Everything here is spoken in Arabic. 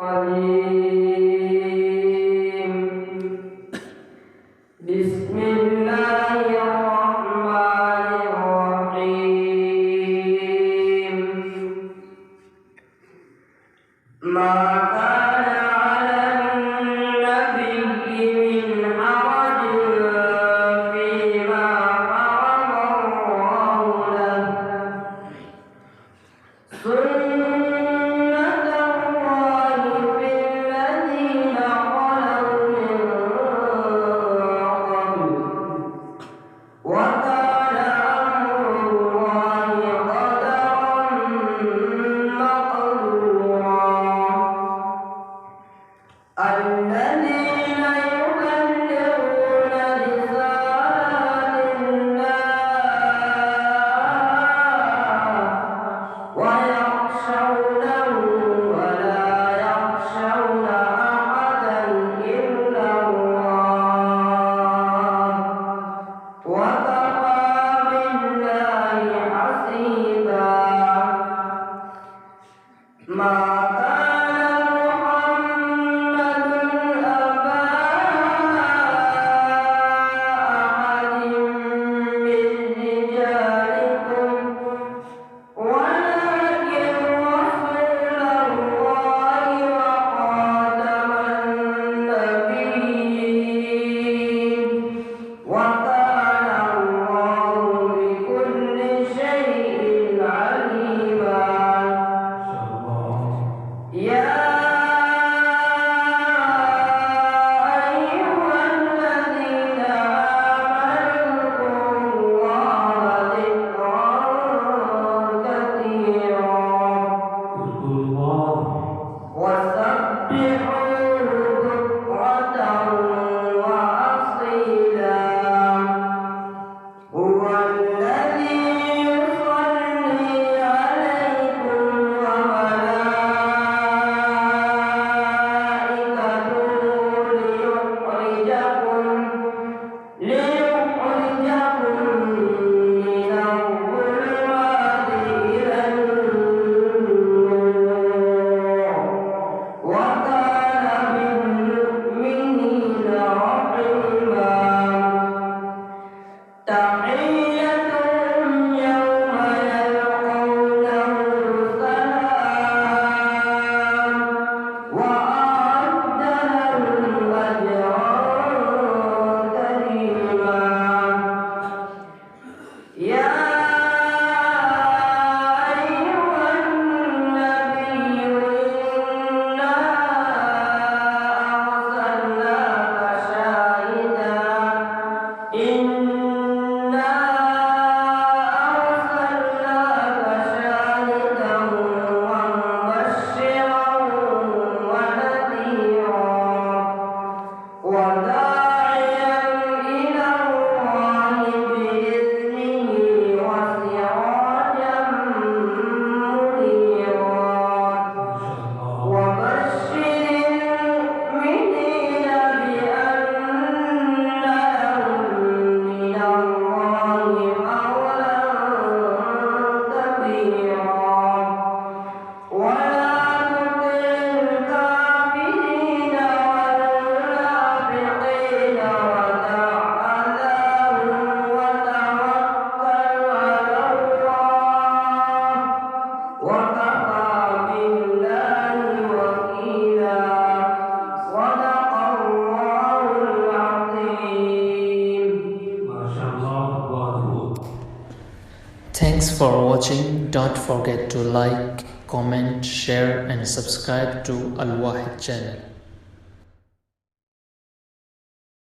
الرجيم. بسم الله الرحمن الرحيم. ما كان على النبي من حرج فيما حرم الله له، سنة الله في الذين خلوا من قبل، وكان أمر الله قدرا مقدورا. الذين يبلغون رسالات الله ويخشونه ولا يخشون أحدا إلا الله، وكفى بالله حسيبا. ما كان محمد أبا أحد من رجالكم ولكن رسول الله وخاتم النبيين، وكان الله بكل شيء عليما. يا أيها الذين آمنوا اذكروا الله ذكرا كثيرا وسبحوه بكرة وأصيلا. هو الذي يصلي عليكم وملائكته ليخرجكم من الظلمات إلى النور، وكان بالمؤمنين رحيما. تحيتهم يوم يلقونه سلام، وأعد لهم أجرا كريما. يا أيها النبي إنا أرسلناك شاهدا ومبشرا ونذيرا وداعيا إلى الله بإذنه وسراجا منيرا. وبشر المؤمنين بأن لهم من الله فضلا كبيرا. ولا تطع الكافرين والمنافقين ودع أذاهم وتوكل على الله، وكفى بالله وكيلا. صدق الله العظيم. Thanks for watching. Don't forget to like, comment, share and subscribe to Al Wahid channel.